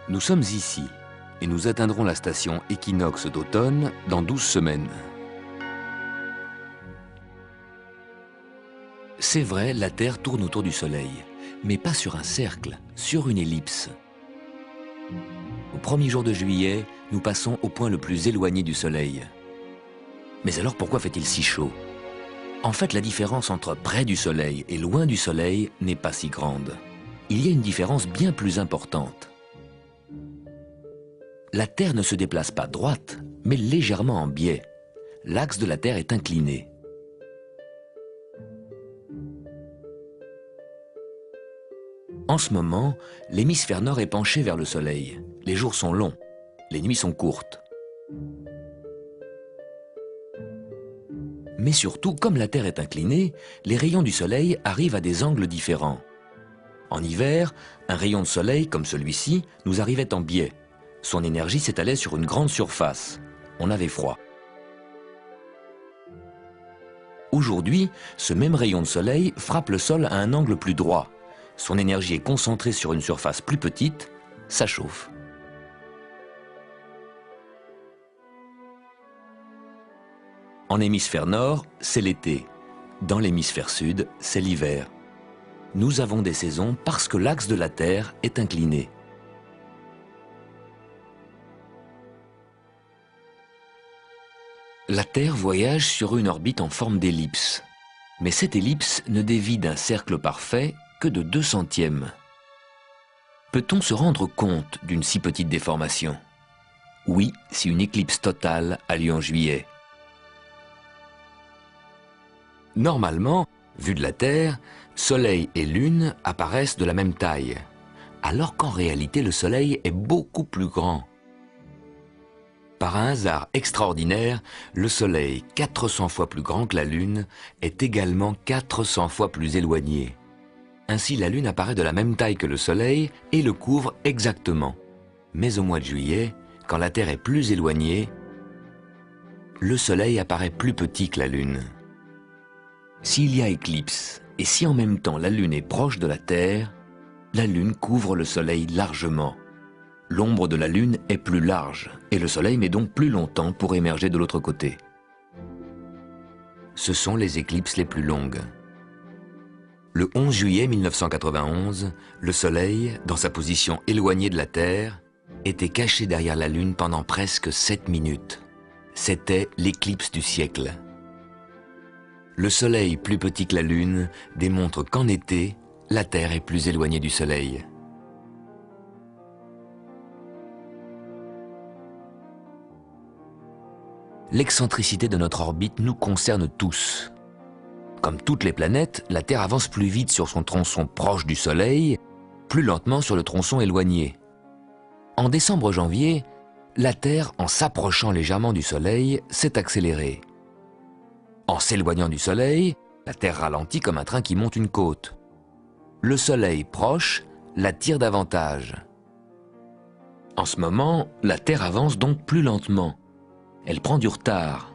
Nous sommes ici et nous atteindrons la station équinoxe d'automne dans 12 semaines. C'est vrai, la Terre tourne autour du Soleil, mais pas sur un cercle, sur une ellipse. Au premier jour de juillet, nous passons au point le plus éloigné du Soleil. Mais alors pourquoi fait-il si chaud? En fait, la différence entre près du Soleil et loin du Soleil n'est pas si grande. Il y a une différence bien plus importante. La Terre ne se déplace pas droite, mais légèrement en biais. L'axe de la Terre est incliné. En ce moment, l'hémisphère nord est penché vers le Soleil. Les jours sont longs, les nuits sont courtes. Mais surtout, comme la Terre est inclinée, les rayons du Soleil arrivent à des angles différents. En hiver, un rayon de soleil comme celui-ci nous arrivait en biais. Son énergie s'étalait sur une grande surface. On avait froid. Aujourd'hui, ce même rayon de soleil frappe le sol à un angle plus droit. Son énergie est concentrée sur une surface plus petite, ça chauffe. En hémisphère nord, c'est l'été. Dans l'hémisphère sud, c'est l'hiver. Nous avons des saisons parce que l'axe de la Terre est incliné. La Terre voyage sur une orbite en forme d'ellipse. Mais cette ellipse ne dévie d'un cercle parfait que de 2/100. Peut-on se rendre compte d'une si petite déformation? Oui, si une éclipse totale a lieu en juillet. Normalement, vu de la Terre, Soleil et Lune apparaissent de la même taille, alors qu'en réalité le Soleil est beaucoup plus grand. Par un hasard extraordinaire, le Soleil, 400 fois plus grand que la Lune, est également 400 fois plus éloigné. Ainsi, la Lune apparaît de la même taille que le Soleil et le couvre exactement. Mais au mois de juillet, quand la Terre est plus éloignée, le Soleil apparaît plus petit que la Lune. S'il y a éclipse, et si en même temps la Lune est proche de la Terre, la Lune couvre le Soleil largement. L'ombre de la Lune est plus large, et le Soleil met donc plus longtemps pour émerger de l'autre côté. Ce sont les éclipses les plus longues. Le 11 juillet 1991, le Soleil, dans sa position éloignée de la Terre, était caché derrière la Lune pendant presque 7 minutes. C'était l'éclipse du siècle. Le Soleil plus petit que la Lune démontre qu'en été, la Terre est plus éloignée du Soleil. L'excentricité de notre orbite nous concerne tous. Comme toutes les planètes, la Terre avance plus vite sur son tronçon proche du Soleil, plus lentement sur le tronçon éloigné. En décembre-janvier, la Terre, en s'approchant légèrement du Soleil, s'est accélérée. En s'éloignant du Soleil, la Terre ralentit comme un train qui monte une côte. Le Soleil proche l'attire davantage. En ce moment, la Terre avance donc plus lentement. Elle prend du retard.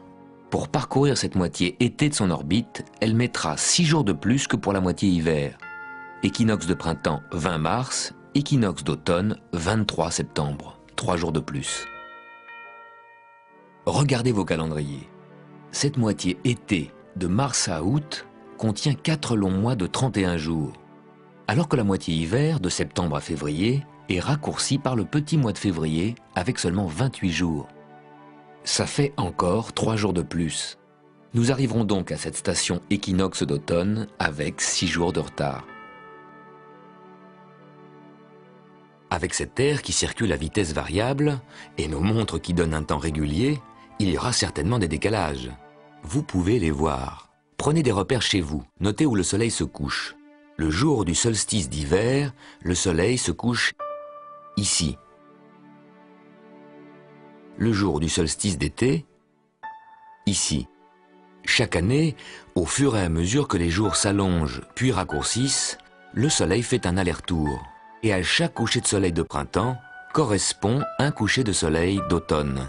Pour parcourir cette moitié été de son orbite, elle mettra 6 jours de plus que pour la moitié hiver. Équinoxe de printemps 20 mars, équinoxe d'automne 23 septembre, 3 jours de plus. Regardez vos calendriers. Cette moitié été, de mars à août, contient 4 longs mois de 31 jours, alors que la moitié hiver, de septembre à février, est raccourcie par le petit mois de février avec seulement 28 jours. Ça fait encore 3 jours de plus. Nous arriverons donc à cette station équinoxe d'automne avec 6 jours de retard. Avec cette Terre qui circule à vitesse variable et nos montres qui donnent un temps régulier, il y aura certainement des décalages. Vous pouvez les voir. Prenez des repères chez vous, notez où le Soleil se couche. Le jour du solstice d'hiver, le Soleil se couche ici. Le jour du solstice d'été, ici. Chaque année, au fur et à mesure que les jours s'allongent puis raccourcissent, le Soleil fait un aller-retour. Et à chaque coucher de soleil de printemps correspond un coucher de soleil d'automne.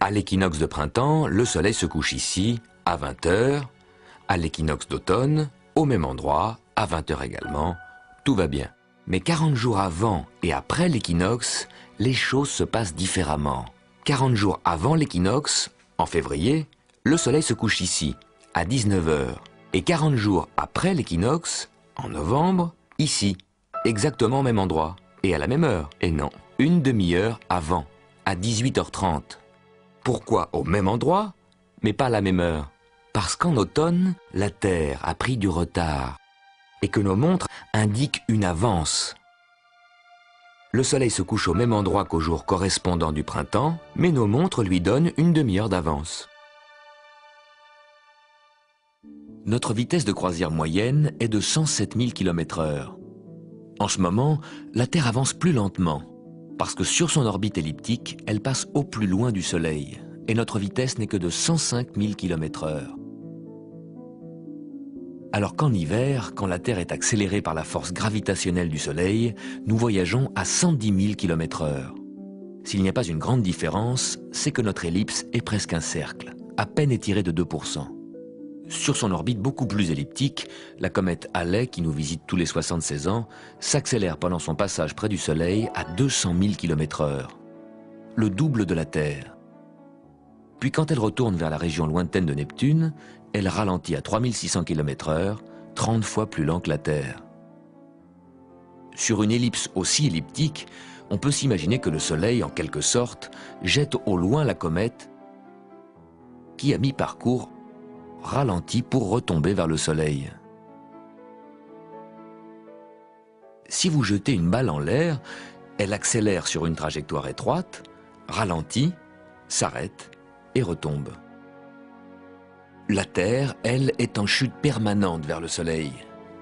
À l'équinoxe de printemps, le Soleil se couche ici, à 20 h. À l'équinoxe d'automne, au même endroit, à 20 h également. Tout va bien. Mais 40 jours avant et après l'équinoxe, les choses se passent différemment. 40 jours avant l'équinoxe, en février, le soleil se couche ici, à 19 heures. Et 40 jours après l'équinoxe, en novembre, ici, exactement au même endroit, et à la même heure. Et non, une demi-heure avant, à 18h30. Pourquoi au même endroit, mais pas à la même heure? Parce qu'en automne, la Terre a pris du retard, et que nos montres indiquent une avance. Le soleil se couche au même endroit qu'au jour correspondant du printemps, mais nos montres lui donnent une demi-heure d'avance. Notre vitesse de croisière moyenne est de 107 000 km/h. En ce moment, la Terre avance plus lentement, parce que sur son orbite elliptique, elle passe au plus loin du Soleil, et notre vitesse n'est que de 105 000 km/h. Alors qu'en hiver, quand la Terre est accélérée par la force gravitationnelle du Soleil, nous voyageons à 110 000 km/h. S'il n'y a pas une grande différence, c'est que notre ellipse est presque un cercle, à peine étiré de 2%. Sur son orbite beaucoup plus elliptique, la comète Halley, qui nous visite tous les 76 ans, s'accélère pendant son passage près du Soleil à 200 000 km/h, le double de la Terre. Puis quand elle retourne vers la région lointaine de Neptune, elle ralentit à 3600 km/h, 30 fois plus lent que la Terre. Sur une ellipse aussi elliptique, on peut s'imaginer que le Soleil, en quelque sorte, jette au loin la comète qui, à mi-parcours, ralentit pour retomber vers le Soleil. Si vous jetez une balle en l'air, elle accélère sur une trajectoire étroite, ralentit, s'arrête et retombe. La Terre, elle, est en chute permanente vers le Soleil.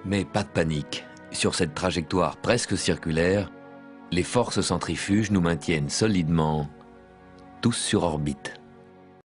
Mais pas de panique. Sur cette trajectoire presque circulaire, les forces centrifuges nous maintiennent solidement, tous sur orbite.